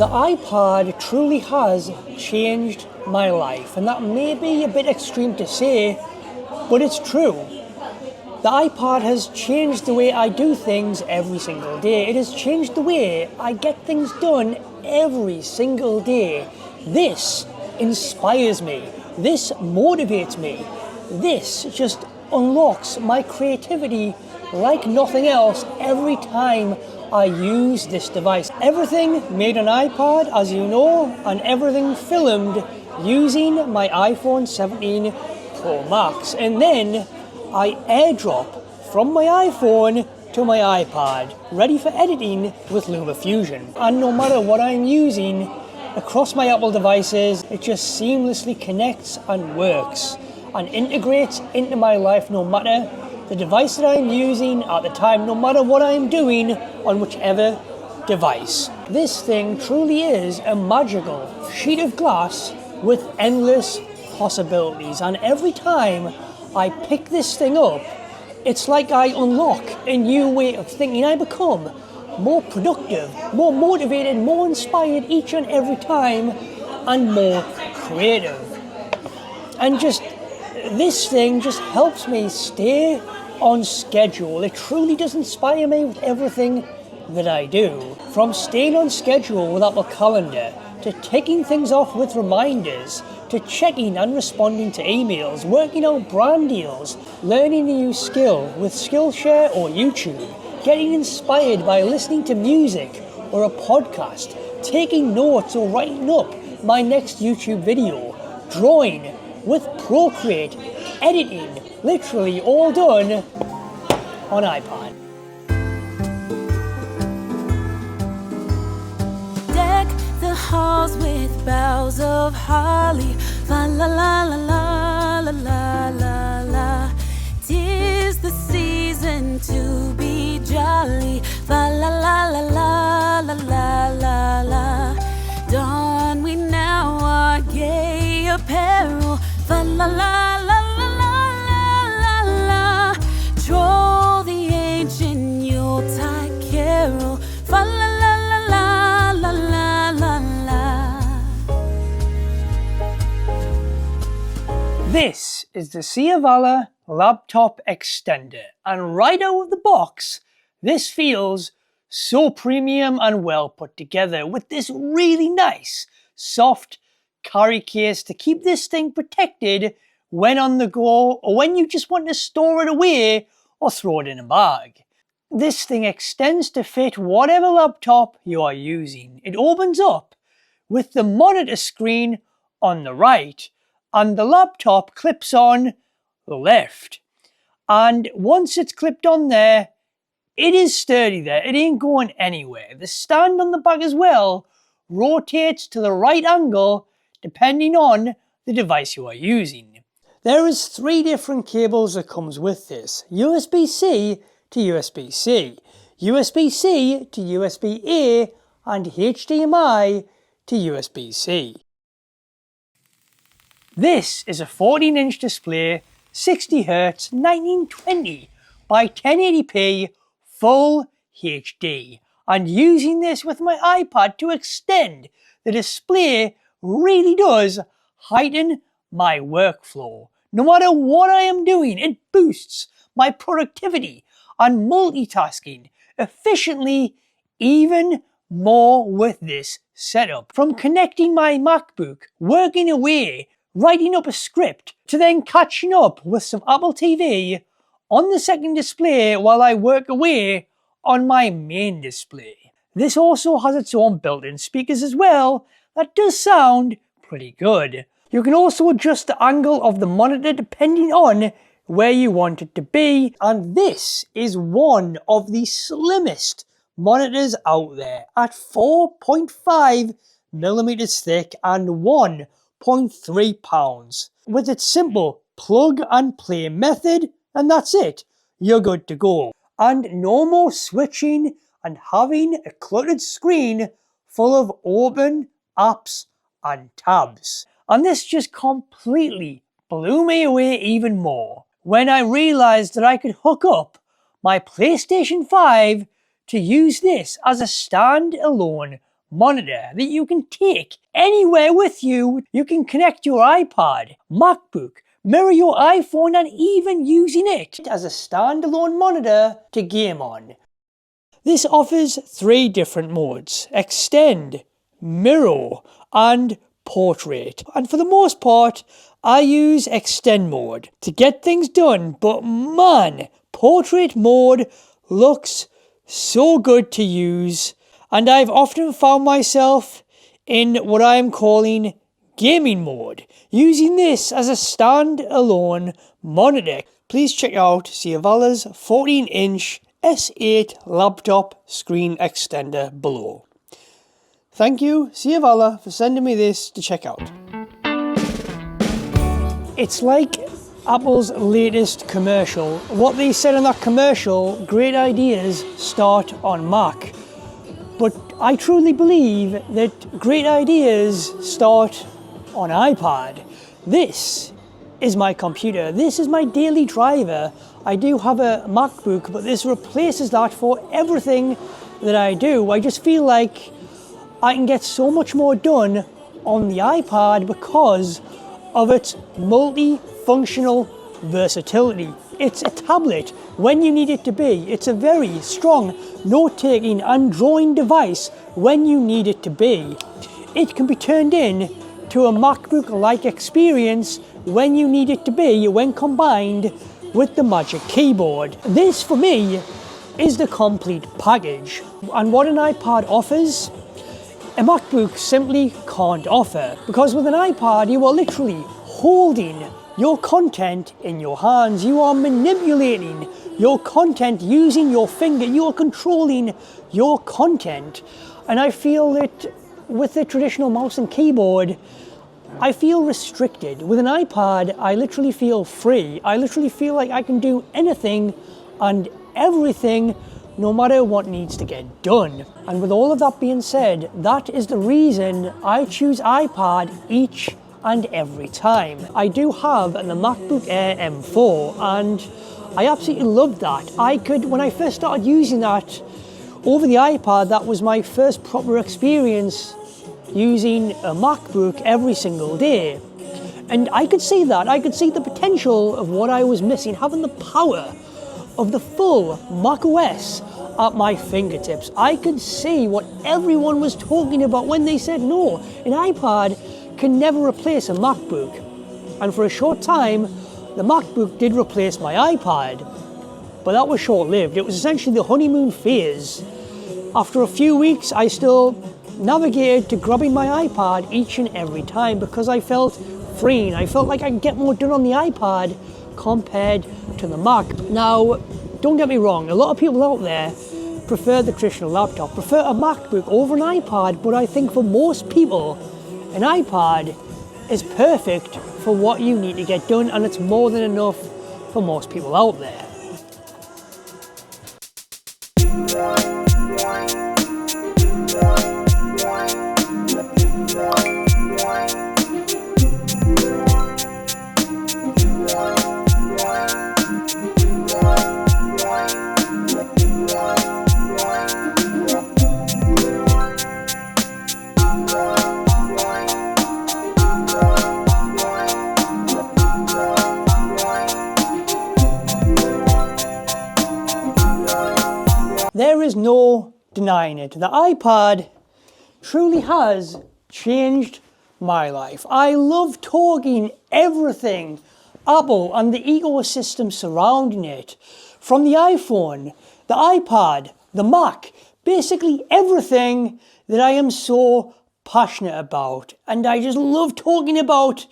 The iPad truly has changed my life, and that may be a bit extreme to say, but it's true. The iPad has changed the way I do things every single day. It has changed the way I get things done every single day. This inspires me. This motivates me. This just unlocks my creativity like nothing else every time I use this device. Everything made on iPad, as you know, and everything filmed using my iPhone 17 Pro Max. And then I airdrop from my iPhone to my iPad, ready for editing with Lumia Fusion. And no matter what I'm using across my Apple devices, it just seamlessly connects and works and integrates into my life no matter the device that I'm using at the time, no matter what I'm doing on whichever device. This thing truly is a magical sheet of glass with endless possibilities, and every time I pick this thing up, it's like I unlock a new way of thinking. I become more productive, more motivated, more inspired each and every time, and more creative. And just this thing just helps me stay on schedule. It truly does inspire me with everything that I do. From staying on schedule with Apple Calendar, to ticking things off with reminders, to checking and responding to emails, working out brand deals, learning a new skill with Skillshare or YouTube, getting inspired by listening to music or a podcast, taking notes or writing up my next YouTube video, drawing with Procreate, editing, literally all done on iPad. Deck the halls with boughs of holly, fa la la la la la la la la. 'Tis the season to be jolly, fa la la la la la la la la. Don we now our gay apparel, fa la la la la la la la. Troll the ancient Yuletide carol, fa la la la la la la la. This is the Sia Viala laptop extender, and right out of the box, this feels so premium and well put together, with this really nice, soft carry case to keep this thing protected when on the go, or when you just want to store it away or throw it in a bag. This thing extends to fit whatever laptop you are using. It opens up with the monitor screen on the right, and the laptop clips on the left. And once it's clipped on there, it is sturdy there. It ain't going anywhere. The stand on the back as well rotates to the right angle depending on the device you are using. There is 3 different cables that comes with this: USB-C to USB-C, USB-C to USB-A, and HDMI to USB-C. This is a 14-inch display, 60Hz, 1920 by 1080p Full HD, and using this with my iPad to extend the display really does heighten my workflow. No matter what I am doing, it boosts my productivity and multitasking efficiently even more with this setup. From connecting my MacBook, working away, writing up a script, to then catching up with some Apple TV on the second display while I work away on my main display. This also has its own built-in speakers as well that does sound pretty good. You can also adjust the angle of the monitor depending on where you want it to be, and this is one of the slimmest monitors out there at 4.5mm thick and 1.3 pounds. With its simple plug and play method, and that's it, you're good to go. And no more switching and having a cluttered screen full of open apps and tabs. And this just completely blew me away even more when I realized that I could hook up my PlayStation 5 to use this as a stand-alone monitor that you can take anywhere with you. You can connect your iPad, MacBook, mirror your iPhone, and even using it as a standalone monitor to game on. This offers 3 different modes: Extend, Mirror, and Portrait. And for the most part, I use Extend mode to get things done, but man, Portrait mode looks so good to use, and I've often found myself in what I am calling gaming mode, using this as a stand-alone monitor. Please check out Sia Viala's 14-inch S8 laptop screen extender below. Thank you, Sia Viala, for sending me this to check out. It's like Apple's latest commercial. What they said in that commercial, great ideas start on Mac. But I truly believe that great ideas start on iPad. This is my computer. This is my daily driver. I do have a MacBook, but this replaces that for everything that I do. I just feel like I can get so much more done on the iPad because of its multifunctional versatility. It's a tablet when you need it to be. It's a very strong note-taking and drawing device when you need it to be. It can be turned in to a MacBook-like experience when you need it to be, when combined with the Magic Keyboard. This, for me, is the complete package. And what an iPad offers, a MacBook simply can't offer. Because with an iPad, you are literally holding your content in your hands. You are manipulating your content using your finger. You are controlling your content. And I feel that with the traditional mouse and keyboard, I feel restricted. With an iPad, I literally feel free. I literally feel like I can do anything and everything, no matter what needs to get done. And with all of that being said, that is the reason I choose iPad each and every time. I do have the MacBook Air M4, and I absolutely love that. When I first started using that over the iPad, that was my first proper experience using a MacBook every single day. And I could see that. I could see the potential of what I was missing, having the power of the full macOS at my fingertips. I could see what everyone was talking about when they said, no, an iPad can never replace a MacBook. And for a short time, the MacBook did replace my iPad, but that was short-lived. It was essentially the honeymoon phase. After a few weeks, I still navigated to grabbing my iPad each and every time because I felt freeing. I felt like I could get more done on the iPad compared to the Mac. Now, don't get me wrong, a lot of people out there prefer the traditional laptop, prefer a MacBook over an iPad, but I think for most people, an iPad is perfect for what you need to get done, and it's more than enough for most people out there. There is no denying it. The iPad truly has changed my life. I love talking everything Apple and the ecosystem surrounding it. From the iPhone, the iPad, the Mac, basically everything that I am so passionate about. And I just love talking about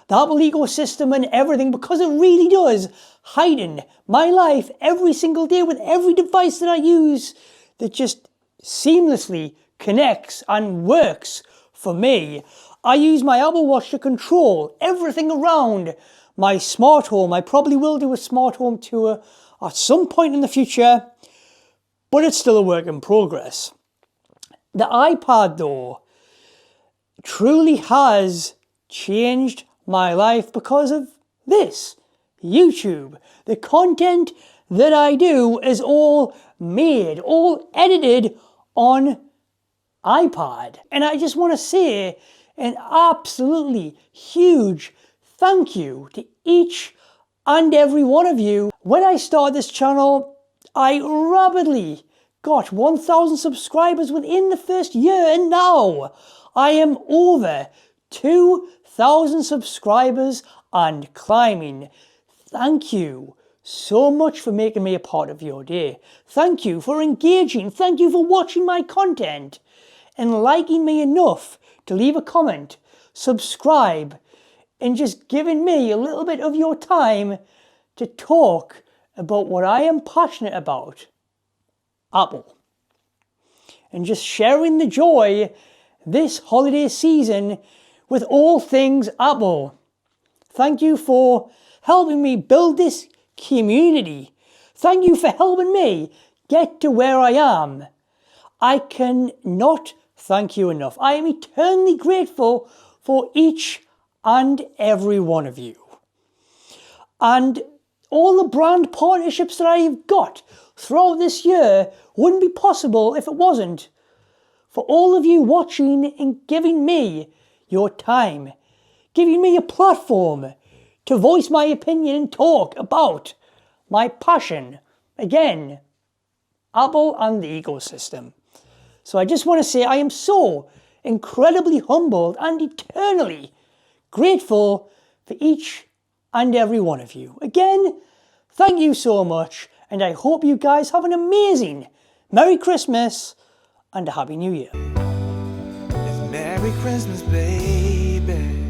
the Apple ecosystem and everything because it really does heighten my life every single day with every device that I use that just seamlessly connects and works for me. I use my Apple Watch to control everything around my smart home. I probably will do a smart home tour at some point in the future, but it's still a work in progress. The iPad, though, truly has changed my life because of this. YouTube. The content that I do is all made, all edited on iPad. And I just want to say an absolutely huge thank you to each and every one of you. When I started this channel, I rapidly got 1,000 subscribers within the first year, and now I am over 2,000 subscribers and climbing. Thank you so much for making me a part of your day. Thank you for engaging. Thank you for watching my content and liking me enough to leave a comment, subscribe, and just giving me a little bit of your time to talk about what I am passionate about, Apple. And just sharing the joy this holiday season with all things Apple. Thank you for helping me build this community. Thank you for helping me get to where I am. I cannot thank you enough. I am eternally grateful for each and every one of you. And all the brand partnerships that I've got throughout this year wouldn't be possible if it wasn't for all of you watching and giving me your time, giving me a platform to voice my opinion and talk about my passion. Again, Apple and the ecosystem. So I just want to say I am so incredibly humbled and eternally grateful for each and every one of you. Again, thank you so much, and I hope you guys have an amazing Merry Christmas and a Happy New Year. It's Merry Christmas, baby.